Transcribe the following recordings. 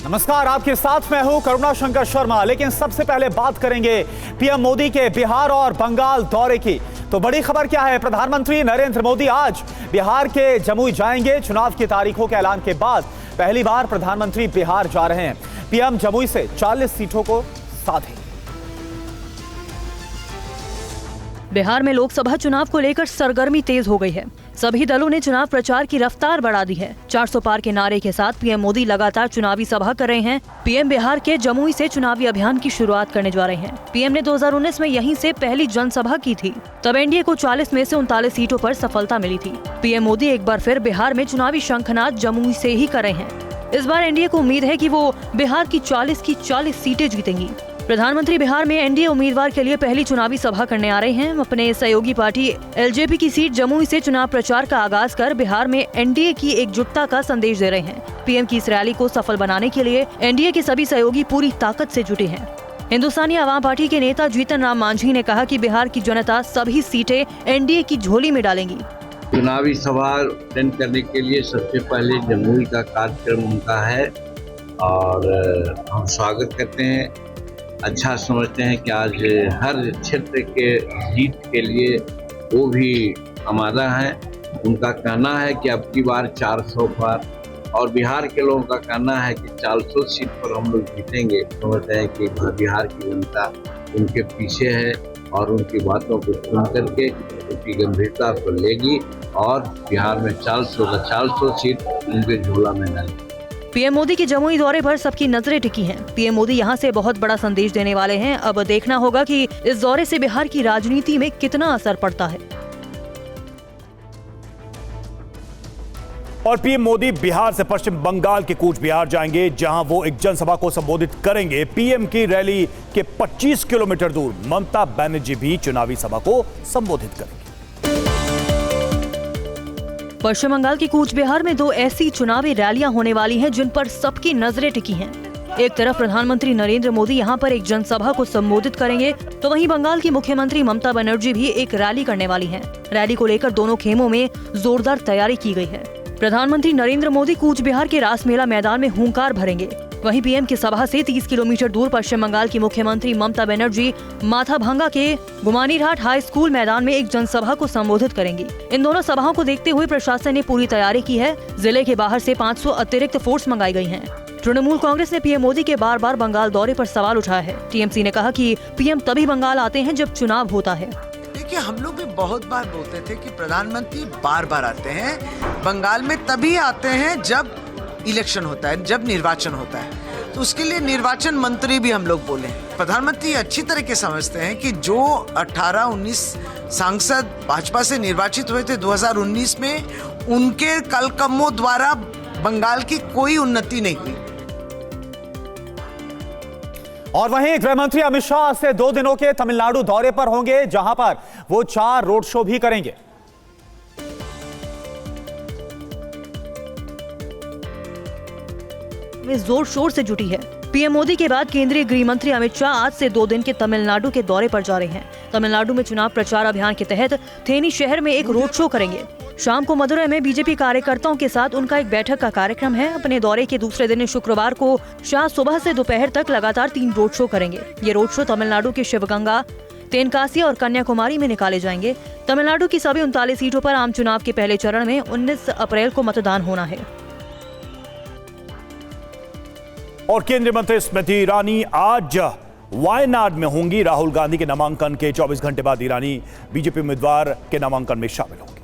नमस्कार, आपके साथ मैं हूं करुणा शंकर शर्मा। लेकिन सबसे पहले बात करेंगे पीएम मोदी के बिहार और बंगाल दौरे की। तो बड़ी खबर क्या है? प्रधानमंत्री नरेंद्र मोदी आज बिहार के जमुई जाएंगे। चुनाव की तारीखों के ऐलान के बाद पहली बार प्रधानमंत्री बिहार जा रहे हैं। पीएम जमुई से 40 सीटों को साधेंगे। बिहार में लोकसभा चुनाव को लेकर सरगर्मी तेज हो गई है। सभी दलों ने चुनाव प्रचार की रफ्तार बढ़ा दी है। 400 पार के नारे के साथ पीएम मोदी लगातार चुनावी सभा कर रहे हैं। पीएम बिहार के जमुई से चुनावी अभियान की शुरुआत करने जा रहे हैं। पीएम ने 2019 में यहीं से पहली जनसभा की थी। तब एनडीए को 40 में से 39 सीटों पर सफलता मिली थी। पीएम मोदी एक बार फिर बिहार में चुनावी शंखनाद जमुई से ही कर रहे हैं। इस बार एनडीए को उम्मीद है कि वो बिहार की 40 सीटें जीतेंगी। प्रधानमंत्री बिहार में एनडीए उम्मीदवार के लिए पहली चुनावी सभा करने आ रहे हैं। अपने सहयोगी पार्टी एलजेपी की सीट जमुई से चुनाव प्रचार का आगाज कर बिहार में एनडीए की एकजुटता का संदेश दे रहे हैं। पीएम की इस रैली को सफल बनाने के लिए एनडीए के सभी सहयोगी पूरी ताकत से जुटे हैं। हिंदुस्तानी आवाम पार्टी के नेता जीतन राम मांझी ने कहा कि बिहार की जनता सभी सीटें एनडीए की झोली में डालेंगी। चुनावी सभा अटेंड करने के लिए सबसे पहले जमुई का कार्यक्रम उनका है और हम स्वागत करते हैं। अच्छा समझते हैं कि आज हर क्षेत्र के जीत के लिए वो भी हमारा है। उनका कहना है कि अब की बार 400 पार और बिहार के लोगों का कहना है कि 400 सीट पर हम लोग जीतेंगे। समझते हैं कि बिहार की जनता उनके पीछे है और उनकी बातों को सुन करके उनकी गंभीरता को लेगी और बिहार में 400 सीट उनके झोला में डालेगी। पीएम मोदी के जमुई दौरे पर सबकी नजरें टिकी हैं। पीएम मोदी यहां से बहुत बड़ा संदेश देने वाले हैं। अब देखना होगा कि इस दौरे से बिहार की राजनीति में कितना असर पड़ता है। और पीएम मोदी बिहार से पश्चिम बंगाल के कूच बिहार जाएंगे, जहां वो एक जनसभा को संबोधित करेंगे। पीएम की रैली के 25 किलोमीटर दूर ममता बनर्जी भी चुनावी सभा को संबोधित करेंगे। पश्चिम बंगाल के कूच बिहार में दो ऐसी चुनावी रैलियां होने वाली हैं जिन पर सबकी नजरें टिकी हैं। एक तरफ प्रधानमंत्री नरेंद्र मोदी यहां पर एक जनसभा को संबोधित करेंगे, तो वहीं बंगाल की मुख्यमंत्री ममता बनर्जी भी एक रैली करने वाली हैं। रैली को लेकर दोनों खेमों में जोरदार तैयारी की गई है। प्रधानमंत्री नरेंद्र मोदी कूच बिहार के रासमेला मैदान में हुंकार भरेंगे। वहीं पीएम की सभा से 30 किलोमीटर दूर पश्चिम बंगाल की मुख्यमंत्री ममता बनर्जी माथाभांगा के गुमानीरहाट हाई स्कूल मैदान में एक जनसभा को संबोधित करेंगी। इन दोनों सभाओं को देखते हुए प्रशासन ने पूरी तैयारी की है। जिले के बाहर से 500 अतिरिक्त फोर्स मंगाई गई हैं। तृणमूल कांग्रेस ने पीएम मोदी के बार बार बंगाल दौरे पर सवाल उठाया है। टीएमसी ने कहा कि पीएम तभी बंगाल आते हैं जब चुनाव होता है। देखिए, हम लोग भी बहुत बार बोलते थे कि प्रधानमंत्री बार बार आते हैं बंगाल में, तभी आते हैं जब इलेक्शन होता है, जब निर्वाचन होता है। तो उसके लिए निर्वाचन मंत्री भी हम लोग बोले। प्रधानमंत्री अच्छी तरह के समझते हैं कि जो 18-19 सांसद भाजपा से निर्वाचित हुए थे 2019 में, उनके कलकम्मों द्वारा बंगाल की कोई उन्नति नहीं हुई। और वहीं गृह मंत्री अमित शाह से 2 दिनों के तमिलनाडु दौरे पर होंगे, जहां पर वो 4 रोड शो भी करेंगे। में जोर शोर से जुटी है। पीएम मोदी के बाद केंद्रीय गृह मंत्री अमित शाह आज से 2 दिन के तमिलनाडु के दौरे पर जा रहे हैं। तमिलनाडु में चुनाव प्रचार अभियान के तहत थेनी शहर में एक रोड शो करेंगे। शाम को मदुरै में बीजेपी कार्यकर्ताओं के साथ उनका एक बैठक का कार्यक्रम है। अपने दौरे के दूसरे दिन शुक्रवार को शाह सुबह से दोपहर तक लगातार 3 रोड शो करेंगे। ये रोड शो तमिलनाडु के शिवगंगा, तेनकासी और कन्याकुमारी में निकाले जाएंगे। तमिलनाडु की सभी 39 सीटों पर आम चुनाव के पहले चरण में 19 अप्रैल को मतदान होना है। और केंद्रीय मंत्री स्मृति ईरानी आज वायनाड में होंगी। राहुल गांधी के नामांकन के 24 घंटे बाद ईरानी बीजेपी उम्मीदवार के नामांकन में शामिल होंगे।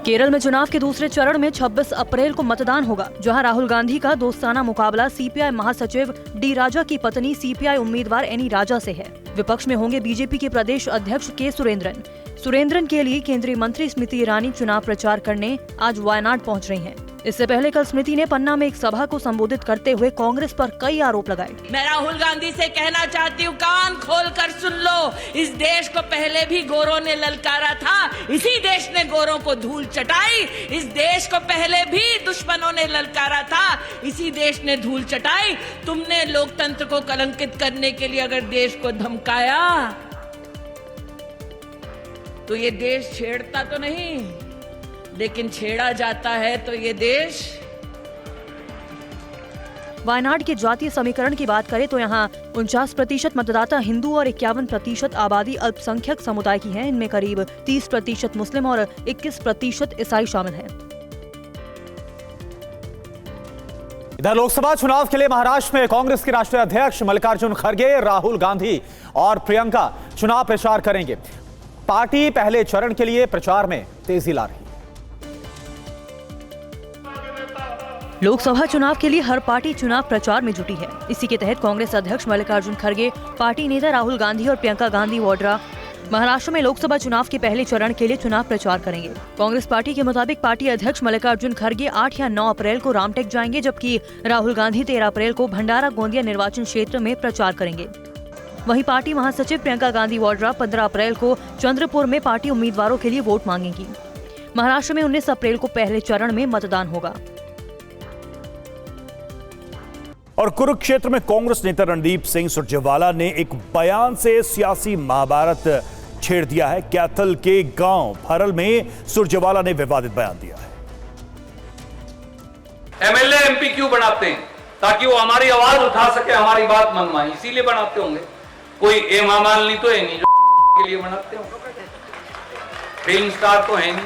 केरल में चुनाव के दूसरे चरण में 26 अप्रैल को मतदान होगा, जहां राहुल गांधी का दोस्ताना मुकाबला सीपीआई महासचिव डी राजा की पत्नी सीपीआई उम्मीदवार एनी राजा से है। विपक्ष में होंगे बीजेपी के प्रदेश अध्यक्ष के सुरेंद्रन के लिए केंद्रीय मंत्री स्मृति ईरानी चुनाव प्रचार करने आज वायनाड पहुंच रही हैं। इससे पहले कल स्मृति ने पन्ना में एक सभा को संबोधित करते हुए कांग्रेस पर कई आरोप लगाए। मैं राहुल गांधी से कहना चाहती हूँ, कान खोल कर सुन लो। इस देश को पहले भी गोरों ने ललकारा था, इसी देश ने गोरों को धूल चटाई। इस देश को पहले भी दुश्मनों ने ललकारा था, इसी देश ने धूल चटाई। तुमने लोकतंत्र को कलंकित करने के लिए अगर देश को धमकाया तो ये देश छेड़ता तो नहीं, लेकिन छेड़ा जाता है तो ये देश वायनाड के जातीय समीकरण की बात करें तो यहाँ 49% मतदाता हिंदू और 51% आबादी अल्पसंख्यक समुदाय की है। इनमें करीब 30% मुस्लिम और 21% ईसाई शामिल हैं। इधर लोकसभा चुनाव के लिए महाराष्ट्र में कांग्रेस के राष्ट्रीय अध्यक्ष मल्लिकार्जुन खड़गे, राहुल गांधी और प्रियंका चुनाव प्रचार करेंगे। पार्टी पहले चरण के लिए प्रचार में तेजी ला रही है। लोकसभा चुनाव के लिए हर पार्टी चुनाव प्रचार में जुटी है। इसी के तहत कांग्रेस अध्यक्ष मल्लिकार्जुन खड़गे, पार्टी नेता राहुल गांधी और प्रियंका गांधी वाड्रा महाराष्ट्र में लोकसभा चुनाव के पहले चरण के लिए चुनाव प्रचार करेंगे। कांग्रेस पार्टी के मुताबिक पार्टी अध्यक्ष मल्लिकार्जुन खड़गे 8 या 9 अप्रैल को रामटेक जाएंगे, जबकि राहुल गांधी 13 अप्रैल को भंडारा गोंदिया निर्वाचन क्षेत्र में प्रचार करेंगे। वहीं पार्टी महासचिव प्रियंका गांधी वाड्रा 15 अप्रैल को चंद्रपुर में पार्टी उम्मीदवारों के लिए वोट मांगेंगी। महाराष्ट्र में 19 अप्रैल को पहले चरण में मतदान होगा। और कुरुक्षेत्र में कांग्रेस नेता रणदीप सिंह सुरजेवाला ने एक बयान से सियासी महाभारत छेड़ दिया है। कैथल के गांव फरल में सुरजेवाला ने विवादित बयान दिया है। एमएलए एमपी क्यों बनाते हैं? ताकि वो हमारी आवाज उठा सके, हमारी बात मनवाए, इसीलिए बनाते होंगे। कोई हेमा मालिनी तो है नहीं जो के लिए बनाते होंगे, फिल्म स्टार तो है नहीं।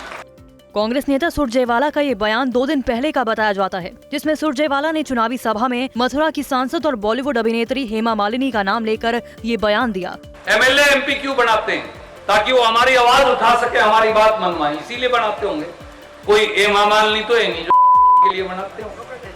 कांग्रेस नेता सुरजेवाला का ये बयान 2 दिन पहले का बताया जाता है, जिसमें सुरजेवाला ने चुनावी सभा में मथुरा की सांसद और बॉलीवुड अभिनेत्री हेमा मालिनी का नाम लेकर ये बयान दिया। एमएलए एमपी क्यों बनाते हैं? ताकि वो हमारी आवाज उठा सके, हमारी बात मनवाए, इसीलिए बनाते होंगे। कोई हेमा मालिनी तो है नहीं जो के लिए बनाते होंगे,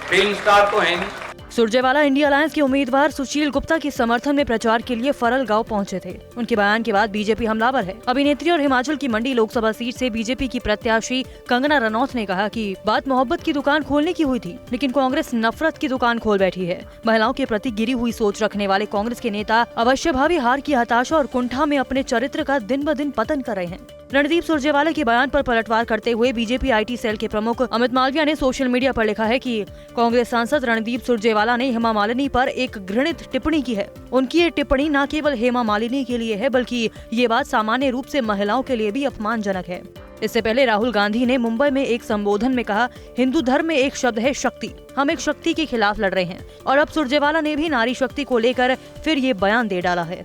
फिल्म स्टार तो है नहीं। सुरजेवाला इंडिया अलायंस के उम्मीदवार सुशील गुप्ता के समर्थन में प्रचार के लिए फरल गांव पहुंचे थे। उनके बयान के बाद बीजेपी हमलावर है। अभिनेत्री और हिमाचल की मंडी लोकसभा सीट से बीजेपी की प्रत्याशी कंगना रनौत ने कहा कि बात मोहब्बत की दुकान खोलने की हुई थी, लेकिन कांग्रेस नफरत की दुकान खोल बैठी है। महिलाओं के प्रति गिरी हुई सोच रखने वाले कांग्रेस के नेता अवश्य भावी हार की हताशा और कुंठा में अपने चरित्र का दिन ब दिन पतन कर रहे हैं। रणदीप सुरजेवाला के बयान पर पलटवार करते हुए बीजेपी आईटी सेल के प्रमुख अमित मालविया ने सोशल मीडिया पर लिखा है कि कांग्रेस सांसद रणदीप सुरजेवाला ने हेमा मालिनी पर एक घृणित टिप्पणी की है। उनकी ये टिप्पणी न केवल हेमा मालिनी के लिए है, बल्कि ये बात सामान्य रूप से महिलाओं के लिए भी अपमानजनक है। इससे पहले राहुल गांधी ने मुंबई में एक संबोधन में कहा, हिंदू धर्म में एक शब्द है शक्ति, हम एक शक्ति के खिलाफ लड़ रहे हैं। और अब सुरजेवाला ने भी नारी शक्ति को लेकर फिर ये बयान दे डाला है।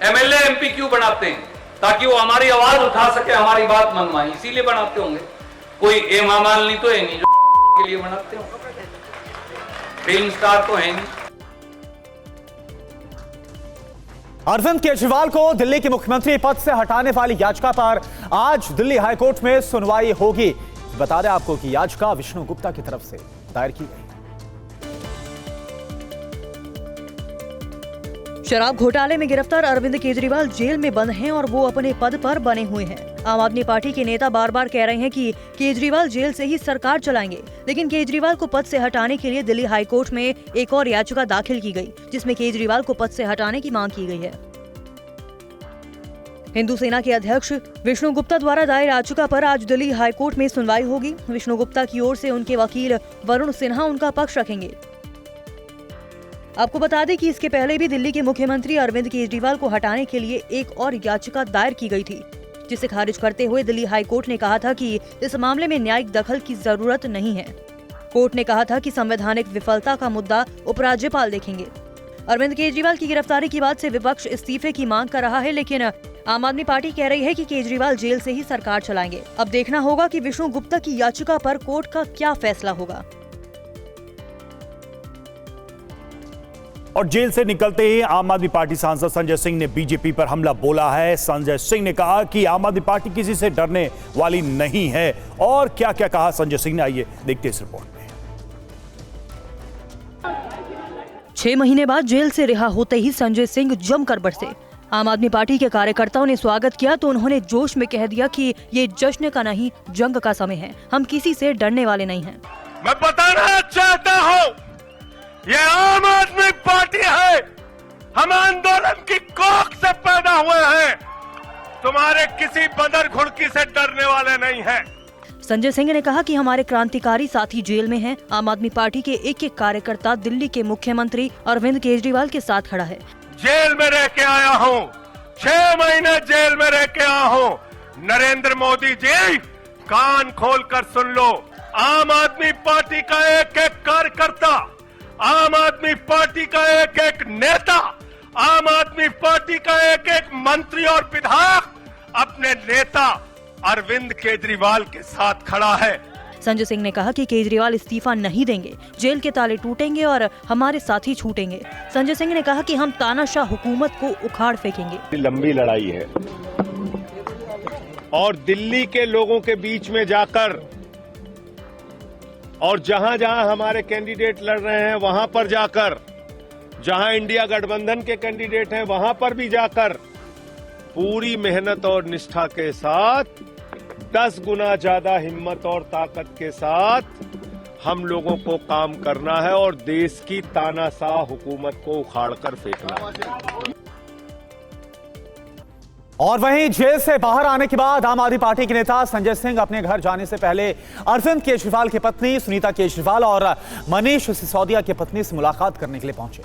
एमएलए एमपी क्यों बनाते हैं? ताकि वो हमारी आवाज उठा सके, हमारी बात मनवाए, इसीलिए बनाते होंगे। कोई हेमा मालिनी तो है नहीं जो के लिए बनाते होंगे, फिल्म स्टार तो है नहीं। अरविंद केजरीवाल को दिल्ली के मुख्यमंत्री पद से हटाने वाली याचिका पर आज दिल्ली हाईकोर्ट में सुनवाई होगी। बता दें आपको कि याचिका विष्णु गुप्ता की तरफ से दायर की गई। शराब घोटाले में गिरफ्तार अरविंद केजरीवाल जेल में बंद हैं और वो अपने पद पर बने हुए हैं। आम आदमी पार्टी के नेता बार बार कह रहे हैं कि केजरीवाल जेल से ही सरकार चलाएंगे, लेकिन केजरीवाल को पद से हटाने के लिए दिल्ली हाईकोर्ट में एक और याचिका दाखिल की गई, जिसमें केजरीवाल को पद से हटाने की मांग की गई है। हिंदू सेना के अध्यक्ष विष्णु गुप्ता द्वारा दायर याचिका पर आज दिल्ली हाईकोर्ट में सुनवाई होगी। विष्णु गुप्ता की ओर से उनके वकील वरुण सिन्हा उनका पक्ष रखेंगे। आपको बता दें कि इसके पहले भी दिल्ली के मुख्यमंत्री अरविंद केजरीवाल को हटाने के लिए एक और याचिका दायर की गई थी, जिसे खारिज करते हुए दिल्ली हाई कोर्ट ने कहा था कि इस मामले में न्यायिक दखल की जरूरत नहीं है। कोर्ट ने कहा था कि संवैधानिक विफलता का मुद्दा उपराज्यपाल देखेंगे। अरविंद केजरीवाल की गिरफ्तारी के बाद से विपक्ष इस्तीफे की मांग कर रहा है, लेकिन आम आदमी पार्टी कह रही है कि केजरीवाल जेल से ही सरकार चलाएंगे। अब देखना होगा कि विष्णु गुप्ता की याचिका पर कोर्ट का क्या फैसला होगा। और जेल से निकलते ही आम आदमी पार्टी सांसद संजय सिंह ने बीजेपी पर हमला बोला है। संजय सिंह ने कहा कि आम आदमी पार्टी किसी से डरने वाली नहीं है। और क्या क्या कहा संजय सिंह ने, आइए देखते हैं इस रिपोर्ट में। 6 महीने बाद जेल से रिहा होते ही संजय सिंह जमकर बरसे। आम आदमी पार्टी के कार्यकर्ताओं ने स्वागत किया तो उन्होंने जोश में कह दिया कि ये जश्न का नहीं, जंग का समय है। हम किसी से डरने वाले नहीं हैं। मैं बताना चाहता हूँ, ये आम आदमी पार्टी है। हम आंदोलन की कोख से पैदा हुए हैं। तुम्हारे किसी बंदर घुड़की से डरने वाले नहीं हैं। संजय सिंह ने कहा कि हमारे क्रांतिकारी साथी जेल में हैं। आम आदमी पार्टी के एक एक कार्यकर्ता दिल्ली के मुख्यमंत्री अरविंद केजरीवाल के साथ खड़ा है। जेल में रह के आया हूँ, 6 महीने जेल में रह के आया हूँ। नरेंद्र मोदी जी, कान खोल कर सुन लो, आम आदमी पार्टी का एक एक कार्यकर्ता, आम आदमी पार्टी का एक एक नेता, आम आदमी पार्टी का एक एक मंत्री और विधायक अपने नेता अरविंद केजरीवाल के साथ खड़ा है। संजय सिंह ने कहा कि केजरीवाल इस्तीफा नहीं देंगे, जेल के ताले टूटेंगे और हमारे साथी छूटेंगे। संजय सिंह ने कहा कि हम तानाशाह हुकूमत को उखाड़ फेंकेंगे। लंबी लड़ाई है और दिल्ली के लोगों के बीच में जाकर और जहां जहां हमारे कैंडिडेट लड़ रहे हैं वहां पर जाकर, जहां इंडिया गठबंधन के कैंडिडेट हैं वहां पर भी जाकर पूरी मेहनत और निष्ठा के साथ 10 गुना ज्यादा हिम्मत और ताकत के साथ हम लोगों को काम करना है और देश की तानाशाह हुकूमत को उखाड़कर फेंकना है। और वहीं जेल से बाहर आने के बाद आम आदमी पार्टी के नेता संजय सिंह अपने घर जाने से पहले अरविंद केजरीवाल की पत्नी सुनीता केजरीवाल और मनीष सिसोदिया की पत्नी से मुलाकात करने के लिए पहुंचे।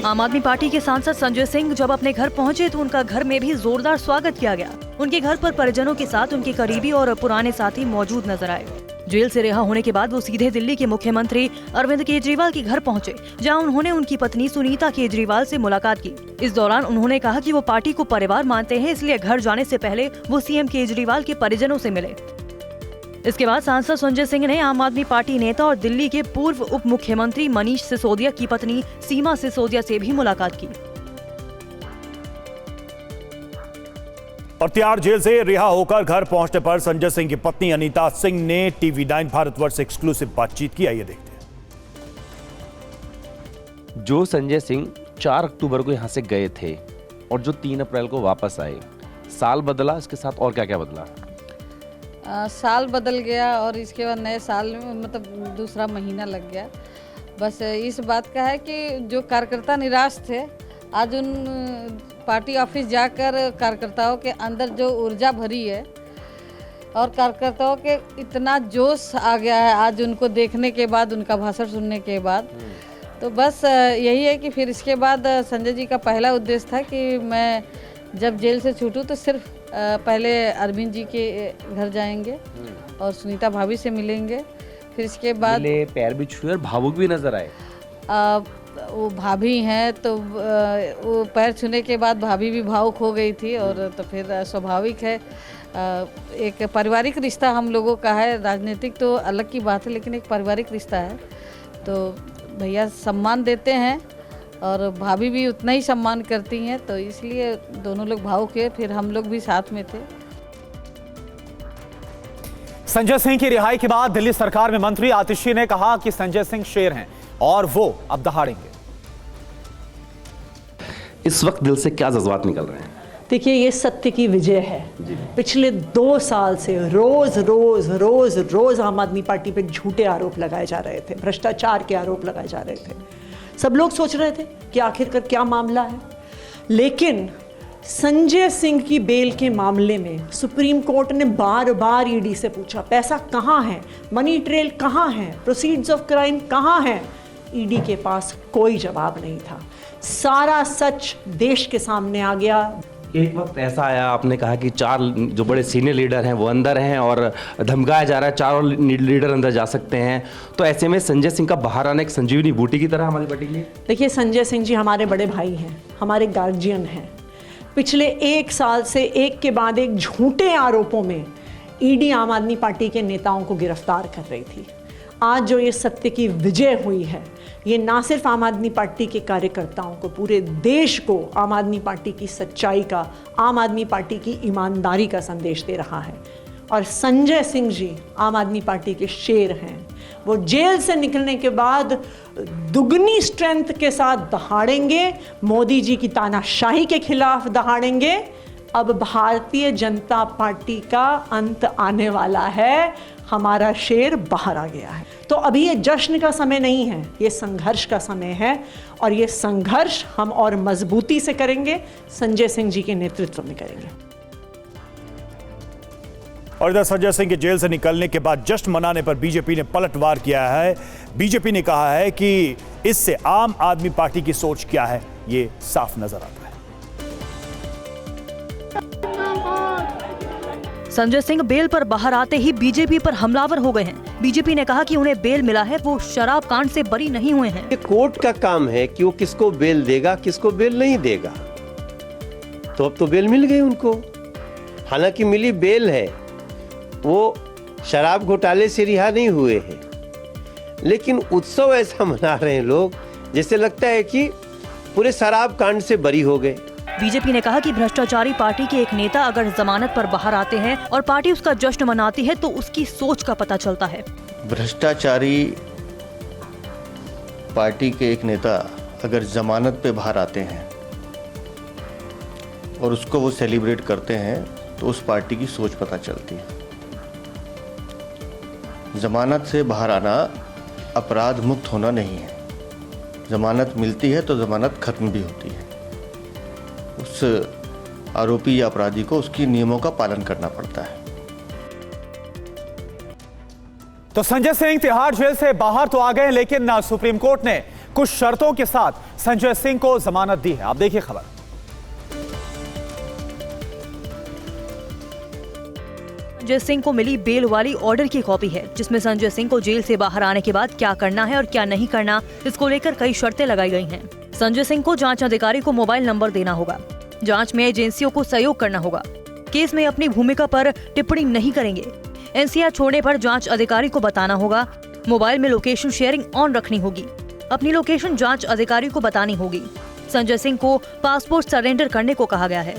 आम आदमी पार्टी के सांसद संजय सिंह जब अपने घर पहुंचे तो उनका घर में भी जोरदार स्वागत किया गया। उनके घर पर परिजनों के साथ उनके करीबी और पुराने साथी मौजूद नजर आए। जेल से रिहा होने के बाद वो सीधे दिल्ली के मुख्यमंत्री अरविंद केजरीवाल के घर पहुंचे, जहां उन्होंने उनकी पत्नी सुनीता केजरीवाल से मुलाकात की। इस दौरान उन्होंने कहा कि वो पार्टी को परिवार मानते हैं, इसलिए घर जाने से पहले वो सीएम केजरीवाल के परिजनों से मिले। इसके बाद सांसद संजय सिंह ने आम आदमी पार्टी नेता और दिल्ली के पूर्व उप मुख्यमंत्री मनीष सिसोदिया की पत्नी सीमा सिसोदिया से भी मुलाकात की। और तिहाड़ जेल से रिहा होकर घर पहुंचने पर संजय सिंह की पत्नी अनीता सिंह ने TV9 भारतवर्ष से एक्सक्लूसिव बातचीत की। आइए देखते हैं। जो संजय सिंह 4 अक्टूबर को यहां से गए थे और जो 3 अप्रैल को वापस आए, साल बदला, इसके साथ और क्या क्या बदला? साल बदल गया और इसके बाद नए साल में मतलब दूसरा महीना लग गया। बस इस बात का है कि जो कार्यकर्ता निराश थे, आज उन पार्टी ऑफिस जाकर कार्यकर्ताओं के अंदर जो ऊर्जा भरी है और कार्यकर्ताओं के इतना जोश आ गया है आज उनको देखने के बाद, उनका भाषण सुनने के बाद, तो बस यही है कि फिर इसके बाद संजय जी का पहला उद्देश्य था कि मैं जब जेल से छूटूं तो सिर्फ पहले अरविंद जी के घर जाएंगे और सुनीता भाभी से मिलेंगे। फिर इसके बाद पैर भी छुए और भावुक भी नजर आए। वो भाभी हैं तो वो पैर छूने के बाद भाभी भी भावुक हो गई थी। और तो फिर स्वाभाविक है, एक पारिवारिक रिश्ता हम लोगों का है। राजनीतिक तो अलग की बात है, लेकिन एक पारिवारिक रिश्ता है, तो भैया सम्मान देते हैं और भाभी भी उतना ही सम्मान करती हैं, तो इसलिए दोनों लोग भावुक हुए। फिर हम लोग भी साथ में थे। संजय सिंह की रिहाई के बाद दिल्ली सरकार में मंत्री आतिशी ने कहा कि संजय सिंह शेर हैं और वो अब दहाड़ेंगे। इस वक्त दिल से क्या जज्बात निकल रहे हैं? देखिए, ये सत्य की विजय है। पिछले 2 साल से रोज रोज रोज रोज आम आदमी पार्टी पे झूठे आरोप लगाए जा रहे थे, भ्रष्टाचार के आरोप लगाए जा रहे थे। सब लोग सोच रहे थे कि आखिरकार क्या मामला है, लेकिन संजय सिंह की बेल के मामले में सुप्रीम कोर्ट ने बार बार ईडी से पूछा, पैसा कहाँ है, मनी ट्रेल कहाँ है, प्रोसीड्स ऑफ क्राइम कहाँ है। ईडी के पास कोई जवाब नहीं था। सारा सच देश के सामने आ गया। एक वक्त ऐसा आया, आपने कहा कि 4 जो बड़े सीनियर लीडर हैं वो अंदर हैं और धमकाया जा रहा है 4 और लीडर अंदर जा सकते हैं, तो ऐसे में संजय सिंह का बाहर आना एक संजीवनी बूटी की तरह हमारी पार्टी के लिए। देखिए, संजय सिंह जी हमारे बड़े भाई हैं, हमारे गार्जियन हैं। पिछले 1 साल से एक के बाद एक झूठे आरोपों में ईडी आम आदमी पार्टी के नेताओं को गिरफ्तार कर रही थी। आज जो ये सत्य की विजय हुई है, ये ना सिर्फ आम आदमी पार्टी के कार्यकर्ताओं को, पूरे देश को आम आदमी पार्टी की सच्चाई का, आम आदमी पार्टी की ईमानदारी का संदेश दे रहा है। और संजय सिंह जी आम आदमी पार्टी के शेर हैं। वो जेल से निकलने के बाद दुगनी स्ट्रेंथ के साथ दहाड़ेंगे, मोदी जी की तानाशाही के खिलाफ दहाड़ेंगे। अब भारतीय जनता पार्टी का अंत आने वाला है, हमारा शेर बाहर आ गया है। तो अभी ये जश्न का समय नहीं है, ये संघर्ष का समय है, और ये संघर्ष हम और मजबूती से करेंगे, संजय सिंह जी के नेतृत्व में करेंगे। और इधर संजय सिंह के जेल से निकलने के बाद जश्न मनाने पर बीजेपी ने पलटवार किया है। बीजेपी ने कहा है कि इससे आम आदमी पार्टी की सोच क्या है, ये साफ नजर आता है। संजय सिंह बेल पर बाहर आते ही बीजेपी पर हमलावर हो गए हैं। बीजेपी ने कहा कि उन्हें बेल मिला है, वो शराब कांड से बरी नहीं हुए हैं। ये कोर्ट का काम है कि वो किसको बेल देगा, किसको बेल नहीं देगा। तो अब तो बेल मिल गई उनको, हालांकि मिली बेल है, वो शराब घोटाले से रिहा नहीं हुए हैं, लेकिन उत्सव ऐसा मना रहे हैं लोग जैसे लगता है कि पूरे शराब कांड से बरी हो गए। बीजेपी ने कहा कि भ्रष्टाचारी पार्टी के एक नेता अगर जमानत पर बाहर आते हैं और पार्टी उसका जश्न मनाती है तो उसकी सोच का पता चलता है। भ्रष्टाचारी पार्टी के एक नेता अगर जमानत पे बाहर आते हैं और उसको वो सेलिब्रेट करते हैं तो उस पार्टी की सोच पता चलती है। जमानत से बाहर आना अपराध मुक्त होना नहीं है। जमानत मिलती है तो जमानत खत्म भी होती है। उस आरोपी या अपराधी को उसकी नियमों का पालन करना पड़ता है। तो संजय सिंह तिहाड़ जेल से बाहर तो आ गए, लेकिन सुप्रीम कोर्ट ने कुछ शर्तों के साथ संजय सिंह को जमानत दी है। आप देखिए खबर। संजय सिंह को मिली बेल वाली ऑर्डर की कॉपी है, जिसमें संजय सिंह को जेल से बाहर आने के बाद क्या करना है और क्या नहीं करना, इसको लेकर कई शर्तें लगाई गई हैं। संजय सिंह को जांच अधिकारी को मोबाइल नंबर देना होगा, जांच में एजेंसियों को सहयोग करना होगा, केस में अपनी भूमिका पर टिप्पणी नहीं करेंगे, एनसीआर छोड़ने पर जांच अधिकारी को बताना होगा, मोबाइल में लोकेशन शेयरिंग ऑन रखनी होगी, अपनी लोकेशन जांच अधिकारी को बतानी होगी। संजय सिंह को पासपोर्ट सरेंडर करने को कहा गया है।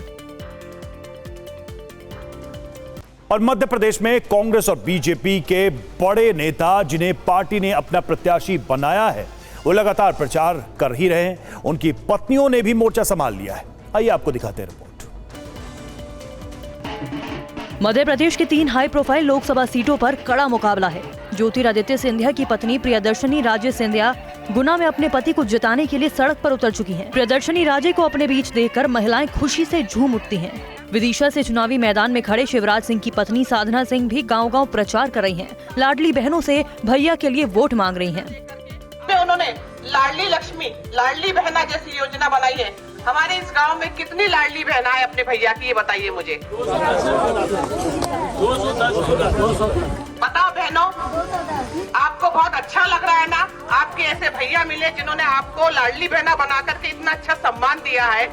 और मध्य प्रदेश में कांग्रेस और बीजेपी के बड़े नेता जिन्हें पार्टी ने अपना प्रत्याशी बनाया है, वो लगातार प्रचार कर ही रहे हैं। उनकी पत्नियों ने भी मोर्चा संभाल लिया है। आइए आपको दिखाते हैं रिपोर्ट। मध्य प्रदेश के 3 हाई प्रोफाइल लोकसभा सीटों पर कड़ा मुकाबला है। ज्योतिरादित्य सिंधिया की पत्नी प्रियदर्शनी राजे सिंधिया गुना में अपने पति को जिताने के लिए सड़क पर उतर चुकी हैं। प्रियदर्शनी राजे को अपने बीच देखकर महिलाएं खुशी से झूम उठती हैं। विदिशा से चुनावी मैदान में खड़े शिवराज सिंह की पत्नी साधना सिंह भी गांव-गांव प्रचार कर रही हैं। लाडली बहनों से भैया के लिए वोट मांग रही हैं। उन्होंने लाडली लक्ष्मी, लाडली बहना जैसी योजना बनाई है। हमारे इस गांव में कितनी लाडली बहना है अपने भैया की, ये बताइए मुझे। बताओ बहनों, आपको बहुत अच्छा लग रहा है ना? आपके ऐसे भैया मिले जिन्होंने आपको लाडली बहना बना करके इतना अच्छा सम्मान दिया है।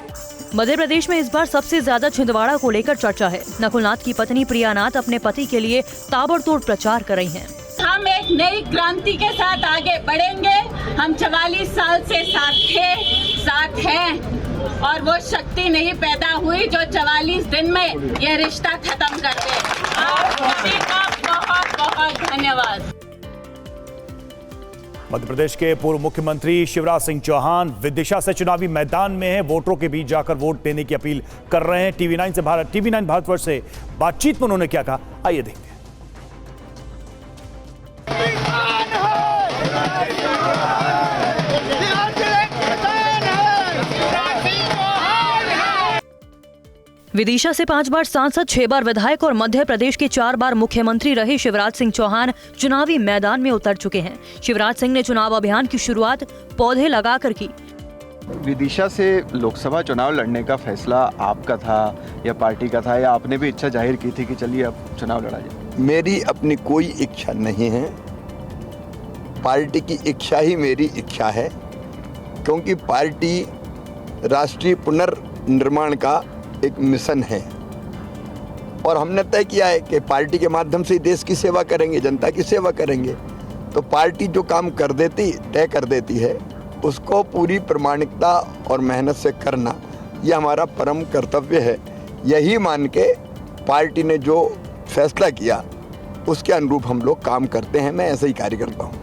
मध्य प्रदेश में इस बार सबसे ज्यादा छिंदवाड़ा को लेकर चर्चा है। नकुलनाथ की पत्नी प्रियानाथ अपने पति के लिए ताबड़तोड़ प्रचार कर रही हैं। हम एक नई क्रांति के साथ आगे बढ़ेंगे। हम 44 साल से साथ हैं और वो शक्ति नहीं पैदा हुई जो 44 दिन में ये रिश्ता खत्म कर दे। आप सभी का बहुत बहुत धन्यवाद। मध्य प्रदेश के पूर्व मुख्यमंत्री शिवराज सिंह चौहान विदिशा से चुनावी मैदान में हैं। वोटरों के बीच जाकर वोट देने की अपील कर रहे हैं। टीवी 9 भारतवर्ष से बातचीत में उन्होंने क्या कहा, आइए देखते हैं। विदिशा से 5 बार सांसद, 6 बार विधायक और मध्य प्रदेश के 4 बार मुख्यमंत्री रहे शिवराज सिंह चौहान चुनावी मैदान में उतर चुके हैं। शिवराज सिंह ने चुनाव अभियान की शुरुआत पौधे लगाकर की। विदिशा से लोकसभा चुनाव लड़ने का फैसला आपका था या पार्टी का था, या आपने भी इच्छा जाहिर की थी कि चलिए अब चुनाव लड़ा जाए? मेरी अपनी कोई इच्छा नहीं है, पार्टी की इच्छा ही मेरी इच्छा है, क्योंकि पार्टी राष्ट्रीय पुनर्निर्माण का एक मिशन है और हमने तय किया है कि पार्टी के माध्यम से देश की सेवा करेंगे, जनता की सेवा करेंगे। तो पार्टी जो काम तय कर देती है उसको पूरी प्रामाणिकता और मेहनत से करना, यह हमारा परम कर्तव्य है। यही मान के पार्टी ने जो फैसला किया उसके अनुरूप हम लोग काम करते हैं। मैं ऐसे ही कार्य करता हूँ।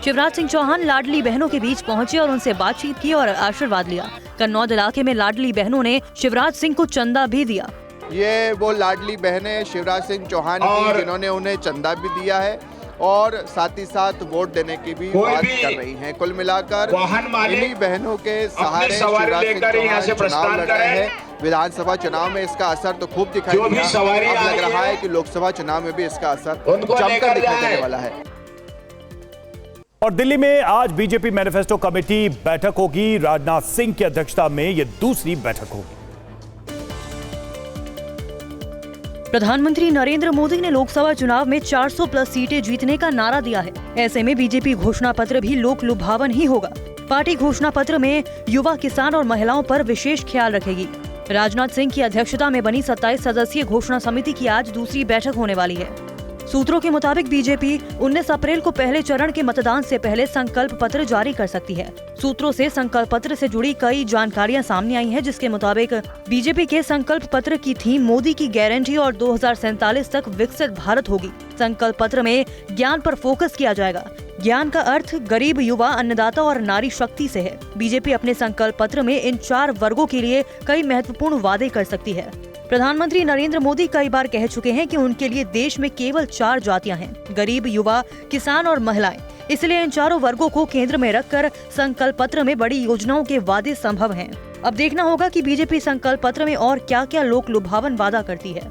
शिवराज सिंह चौहान लाडली बहनों के बीच पहुंचे और उनसे बातचीत की और आशीर्वाद लिया। कन्नौद इलाके में लाडली बहनों ने शिवराज सिंह को चंदा भी दिया। ये वो लाडली बहनें शिवराज सिंह चौहान की जिन्होंने उन्हें चंदा भी दिया है और साथ ही साथ वोट देने की भी बात कर रही हैं। कुल मिलाकर इन्हीं बहनों के सहारे शिवराज सिंह चौहान चुनाव लड़ रहे हैं। विधानसभा चुनाव में इसका असर तो खूब दिखाई दिया, अब लग रहा है कि लोकसभा चुनाव में भी इसका असर जमकर दिखाई देने वाला है। और दिल्ली में आज बीजेपी मैनिफेस्टो कमेटी बैठक होगी। राजनाथ सिंह की अध्यक्षता में यह दूसरी बैठक होगी। प्रधानमंत्री नरेंद्र मोदी ने लोकसभा चुनाव में 400 प्लस सीटें जीतने का नारा दिया है। ऐसे में बीजेपी घोषणा पत्र भी लोक लुभावन ही होगा। पार्टी घोषणा पत्र में युवा, किसान और महिलाओं पर विशेष ख्याल रखेगी। राजनाथ सिंह की अध्यक्षता में बनी 27 सदस्यीय घोषणा समिति की आज दूसरी बैठक होने वाली है। सूत्रों के मुताबिक बीजेपी 19 अप्रैल को पहले चरण के मतदान से पहले संकल्प पत्र जारी कर सकती है। सूत्रों से संकल्प पत्र से जुड़ी कई जानकारियां सामने आई हैं, जिसके मुताबिक बीजेपी के संकल्प पत्र की थीम मोदी की गारंटी और 2047 तक विकसित भारत होगी। संकल्प पत्र में ज्ञान पर फोकस किया जाएगा। ज्ञान का अर्थ गरीब, युवा, अन्नदाता और नारी शक्ति से है। बीजेपी अपने संकल्प पत्र में इन 4 वर्गों के लिए कई महत्वपूर्ण वादे कर सकती है। प्रधानमंत्री नरेंद्र मोदी कई बार कह चुके हैं कि उनके लिए देश में केवल 4 जातियां हैं: गरीब, युवा, किसान और महिलाएं। इसलिए इन चारों वर्गों को केंद्र में रखकर संकल्प पत्र में बड़ी योजनाओं के वादे संभव हैं। अब देखना होगा कि बीजेपी संकल्प पत्र में और क्या क्या लोक लुभावन वादा करती है।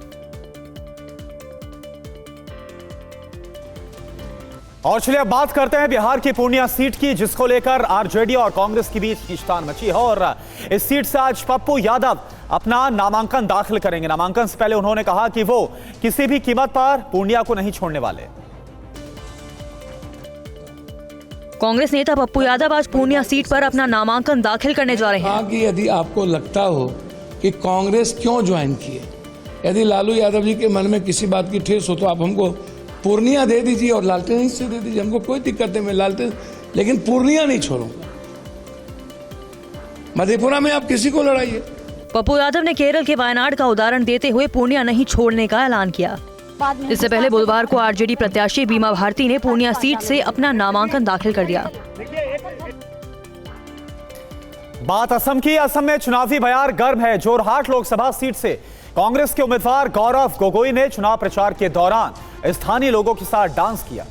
और चलिए अब बात करते हैं बिहार की पूर्णिया सीट की, जिसको लेकर आरजेडी और कांग्रेस के बीच खींचतान मची है। और इस सीट से आज पप्पू यादव अपना नामांकन दाखिल करेंगे। नामांकन से पहले उन्होंने कहा कि वो किसी भी कीमत पर पूर्णिया को नहीं छोड़ने वाले। कांग्रेस नेता पप्पू यादव आज पूर्णिया सीट पर अपना नामांकन दाखिल करने जा रहे हैं। कि यदि आपको लगता हो कि कांग्रेस क्यों ज्वाइन किए, यदि लालू यादव जी के मन में किसी बात की ठेस हो तो आप हमको पूर्णिया दे दीजिए और लालटेन से दे दीजिए, हमको कोई दिक्कत नहीं। मैं लालटेन, लेकिन पूर्णिया नहीं छोड़ूंगा। मधेपुरा में आप किसी को लड़ाइए। पप्पू यादव ने केरल के वायनाड का उदाहरण देते हुए पूर्णिया नहीं छोड़ने का ऐलान किया। इससे पहले बुधवार को आरजेडी प्रत्याशी बीमा भारती ने पूर्णिया सीट से अपना नामांकन दाखिल कर दिया। बात असम की। असम में चुनावी बयार गर्म है। जोरहाट लोकसभा सीट से कांग्रेस के उम्मीदवार गौरव गोगोई ने चुनाव प्रचार के दौरान स्थानीय लोगों के साथ डांस किया।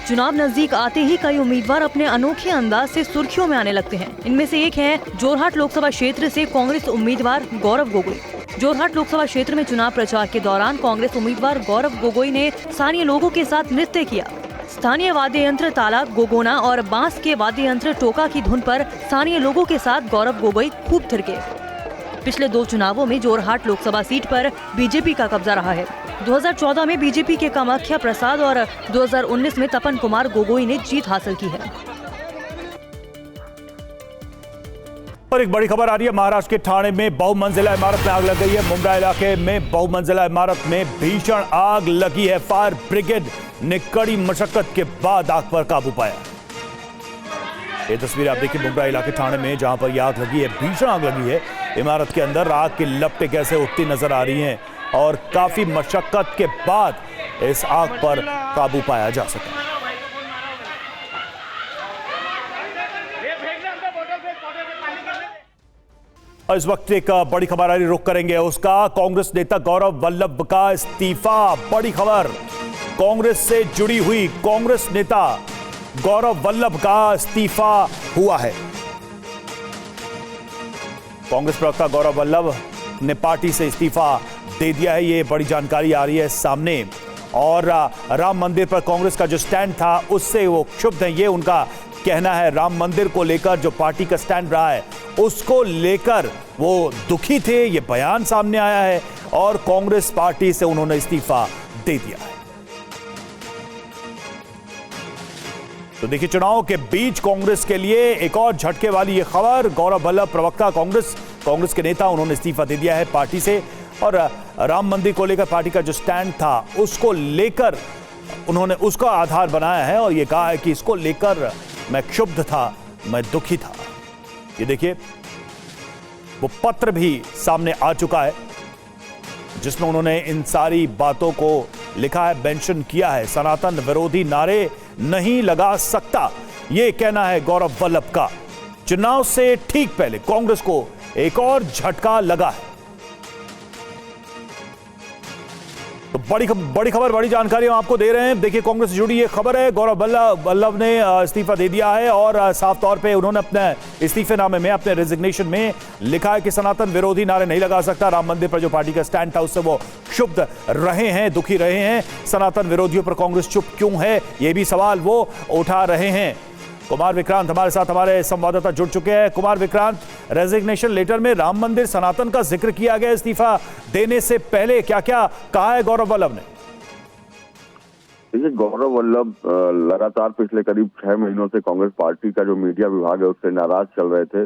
चुनाव नजदीक आते ही कई उम्मीदवार अपने अनोखे अंदाज से सुर्खियों में आने लगते हैं। इनमें से एक है जोरहाट लोकसभा क्षेत्र से कांग्रेस उम्मीदवार गौरव गोगोई। जोरहाट लोकसभा क्षेत्र में चुनाव प्रचार के दौरान कांग्रेस उम्मीदवार गौरव गोगोई ने स्थानीय लोगों के साथ नृत्य किया। स्थानीय वाद्य यंत्र ताला, गोगोना और बांस के वाद्य यंत्र टोका की धुन पर स्थानीय लोगों के साथ गौरव गोगोई खूब थिरके। पिछले 2 चुनावों में जोरहाट लोकसभा सीट पर बीजेपी का कब्जा रहा है। 2014 में बीजेपी के कामाख्या प्रसाद और 2019 में तपन कुमार गोगोई ने जीत हासिल की है। और एक बड़ी खबर आ रही है। महाराष्ट्र के ठाणे में बहुमंजिला इमारत में आग लग गई है। मुंब्रा इलाके में बहुमंजिला इमारत में भीषण आग लगी है। फायर ब्रिगेड ने कड़ी मशक्कत के बाद आग पर काबू पाया। ये तस्वीर आप देखिए मुंब्रा इलाके ठाणे में, जहां पर यह आग लगी है। भीषण आग लगी है। इमारत के अंदर आग की लपटें कैसे उठती नजर आ रही हैं और काफी मशक्कत के बाद इस आग पर काबू पाया जा सका। इस वक्त एक बड़ी खबर आ रही, रुख करेंगे उसका। कांग्रेस नेता गौरव वल्लभ का इस्तीफा। बड़ी खबर कांग्रेस से जुड़ी हुई। कांग्रेस नेता गौरव वल्लभ का इस्तीफा हुआ है। कांग्रेस प्रवक्ता गौरव वल्लभ ने पार्टी से इस्तीफा दे दिया है। ये बड़ी जानकारी आ रही है सामने। और राम मंदिर पर कांग्रेस का जो स्टैंड था उससे वो क्षुब्ध है, ये उनका कहना है। राम मंदिर को लेकर जो पार्टी का स्टैंड रहा है उसको लेकर वो दुखी थे, ये बयान सामने आया है। और कांग्रेस पार्टी से उन्होंने इस्तीफा दे दिया है। तो देखिए, चुनाव के बीच कांग्रेस के लिए एक और झटके वाली ये खबर। गौरव वल्लभ प्रवक्ता कांग्रेस के नेता, उन्होंने इस्तीफा दे दिया है पार्टी से। और राम मंदिर को लेकर पार्टी का जो स्टैंड था उसको लेकर उन्होंने उसका आधार बनाया है और ये कहा है कि इसको लेकर मैं क्षुब्ध था, मैं दुखी था। ये देखिए, वो पत्र भी सामने आ चुका है जिसमें उन्होंने इन सारी बातों को लिखा है, मेंशन किया है। सनातन विरोधी नारे नहीं लगा सकता, ये कहना है गौरव वल्लभ का। चुनाव से ठीक पहले कांग्रेस को एक और झटका लगा है। तो बड़ी खबर, बड़ी जानकारी हम आपको दे रहे हैं। देखिए, कांग्रेस से जुड़ी ये खबर है। गौरव वल्लभ ने इस्तीफा दे दिया है और साफ तौर पे उन्होंने अपने इस्तीफेनामे में, अपने रेजिग्नेशन में लिखा है कि सनातन विरोधी नारे नहीं लगा सकता। राम मंदिर पर जो पार्टी का स्टैंड था उससे वो क्षुब्ध रहे हैं, दुखी रहे हैं। सनातन विरोधियों पर कांग्रेस चुप क्यों है, ये भी सवाल वो उठा रहे हैं। कुमार विक्रांत हमारे साथ हमारे संवाददाता जुड़ चुके हैं। कुमार विक्रांत, रेजिग्नेशन लेटर में राम मंदिर सनातन का जिक्र किया गया, इस्तीफा देने से पहले क्या क्या कहा है गौरव वल्लभ ने? देखिए, गौरव वल्लभ लगातार पिछले करीब 6 महीनों से कांग्रेस पार्टी का जो मीडिया विभाग है उससे नाराज चल रहे थे।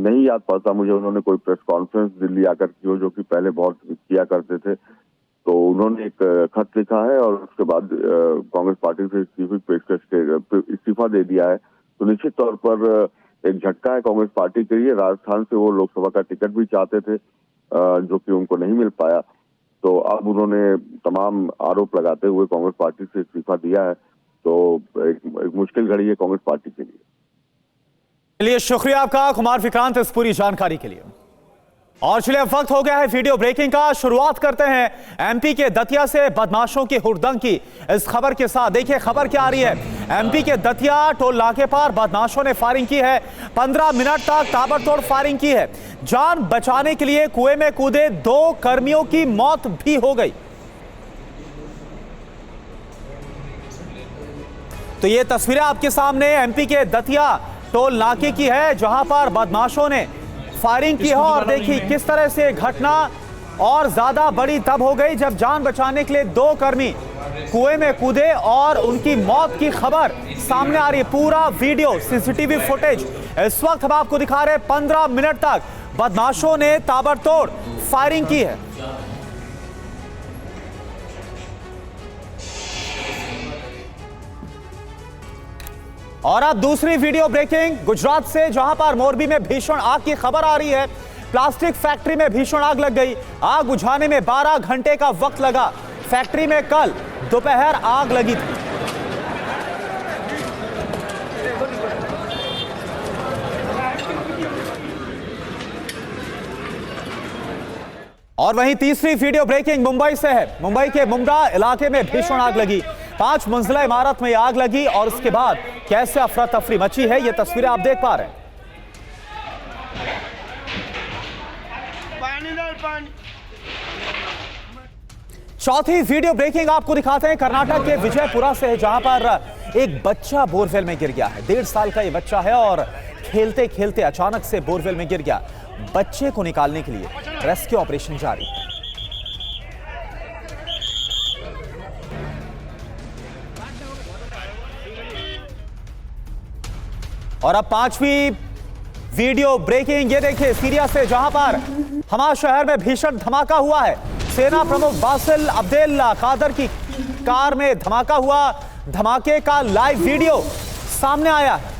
नहीं याद पड़ता मुझे उन्होंने कोई प्रेस कॉन्फ्रेंस दिल्ली आकर की जो कि पहले बहुत किया करते थे। तो उन्होंने एक खत लिखा है और उसके बाद कांग्रेस पार्टी से इस्तीफा दे दिया है। तो निश्चित तौर पर एक झटका है कांग्रेस पार्टी के लिए। राजस्थान से वो लोकसभा का टिकट भी चाहते थे जो कि उनको नहीं मिल पाया। तो अब उन्होंने तमाम आरोप लगाते हुए कांग्रेस पार्टी से इस्तीफा दिया है। तो एक मुश्किल घड़ी है कांग्रेस पार्टी के लिए। चलिए, शुक्रिया आपका कुमार विक्रांत इस पूरी जानकारी के लिए। और चलिए, अब वक्त हो गया है वीडियो ब्रेकिंग का। शुरुआत करते हैं एमपी के दतिया से बदमाशों की हुड़दंग की इस खबर के साथ। देखिए खबर क्या आ रही है। एमपी के दतिया टोल नाके पर बदमाशों ने फायरिंग की है। 15 मिनट तक ताबड़तोड़ फायरिंग की है। जान बचाने के लिए कुएं में कूदे 2 कर्मियों की मौत भी हो गई। तो ये तस्वीरें आपके सामने एमपी के दतिया टोल नाके की है जहां पर बदमाशों ने फायरिंग की है। और देखिए किस तरह से घटना और ज्यादा बड़ी तब हो गई जब जान बचाने के लिए 2 कर्मी कुएं में कूदे और उनकी मौत की खबर सामने आ रही है। पूरा वीडियो सीसीटीवी फुटेज इस वक्त हम आपको दिखा रहे हैं। 15 मिनट तक बदमाशों ने ताबड़तोड़ फायरिंग की है। और अब दूसरी वीडियो ब्रेकिंग गुजरात से, जहां पर मोरबी में भीषण आग की खबर आ रही है। प्लास्टिक फैक्ट्री में भीषण आग लग गई। आग बुझाने में 12 घंटे का वक्त लगा। फैक्ट्री में कल दोपहर आग लगी थी। और वहीं तीसरी वीडियो ब्रेकिंग मुंबई से है। मुंबई के मुंब्रा इलाके में भीषण आग लगी। 5 मंजिला इमारत में आग लगी और उसके बाद कैसे अफरा तफरी मची है, ये तस्वीरें आप देख पा रहे हैं। चौथी वीडियो ब्रेकिंग आपको दिखाते हैं कर्नाटक के विजयपुरा से है, जहां पर एक बच्चा बोरवेल में गिर गया है। 1.5 साल का ये बच्चा है और खेलते खेलते अचानक से बोरवेल में गिर गया। बच्चे को निकालने के लिए रेस्क्यू ऑपरेशन जारी है। और अब 5वीं वीडियो ब्रेकिंग, ये देखिए सीरिया से, जहां पर हमा शहर में भीषण धमाका हुआ है। सेना प्रमुख बासिल अब्देल कादर की कार में धमाका हुआ। धमाके का लाइव वीडियो सामने आया है।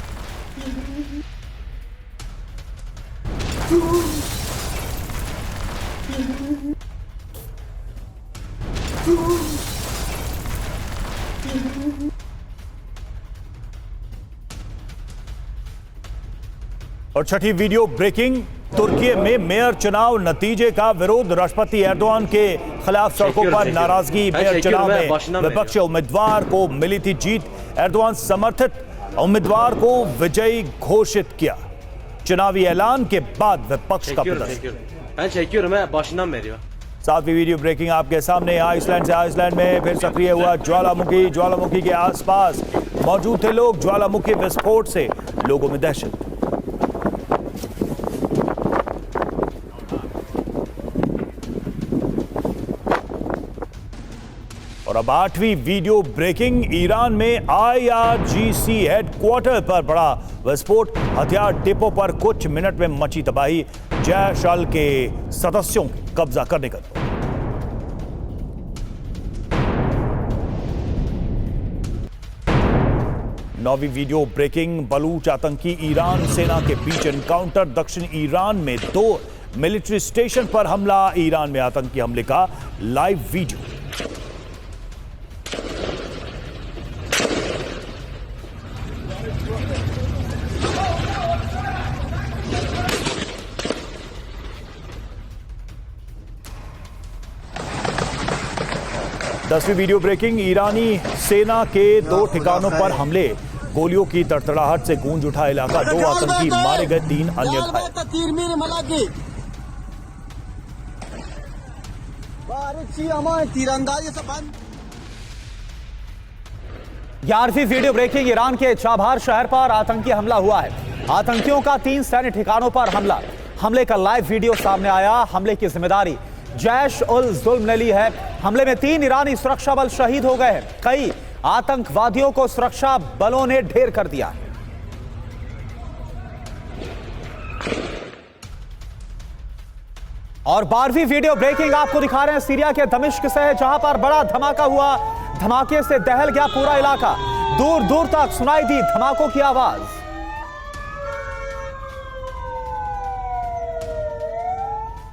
और छठी वीडियो ब्रेकिंग, तुर्की में मेयर चुनाव नतीजे का विरोध। राष्ट्रपति एर्दोआन के खिलाफ सड़कों पर नाराजगी। मेयर चुनाव में विपक्षी उम्मीदवार को मिली थी जीत। एर्दोआन समर्थित उम्मीदवार को विजयी घोषित किया। चुनावी ऐलान के बाद विपक्ष का प्रदर्शन। 7वीं वीडियो ब्रेकिंग आपके सामने। आइसलैंड से, आइसलैंड में फिर सक्रिय हुआ ज्वालामुखी। ज्वालामुखी के आसपास मौजूद थे लोग। ज्वालामुखी विस्फोट से लोगों में दहशत। और अब 8वीं वीडियो ब्रेकिंग, ईरान में IRGC हेडक्वार्टर पर बड़ा विस्फोट। हथियार डिपो पर कुछ मिनट में मची तबाही। जयशाल के सदस्यों के कब्जा करने का। 9वीं वीडियो ब्रेकिंग, बलूच आतंकी ईरान सेना के बीच एनकाउंटर। दक्षिण ईरान में 2 मिलिट्री स्टेशन पर हमला। ईरान में आतंकी हमले का लाइव वीडियो। दसवीं वीडियो ब्रेकिंग, ईरानी सेना के 2 ठिकानों पर हमले। गोलियों की तड़तड़ाहट से गूंज उठा इलाका। 2 आतंकी मारे गए, 3 अन्य घायल। 11वीं वीडियो ब्रेकिंग। ईरान के चाबहार शहर पर आतंकी हमला हुआ है। आतंकियों का 3 सैन्य ठिकानों पर हमला। हमले का लाइव वीडियो सामने आया। हमले की जिम्मेदारी जैश उल जुल्म ने ली है। हमले में 3 ईरानी सुरक्षा बल शहीद हो गए हैं। कई आतंकवादियों को सुरक्षा बलों ने ढेर कर दिया है। और 12वीं वीडियो ब्रेकिंग आपको दिखा रहे हैं सीरिया के दमिश्क से है, जहां पर बड़ा धमाका हुआ। धमाके से दहल गया पूरा इलाका। दूर दूर तक सुनाई दी धमाकों की आवाज।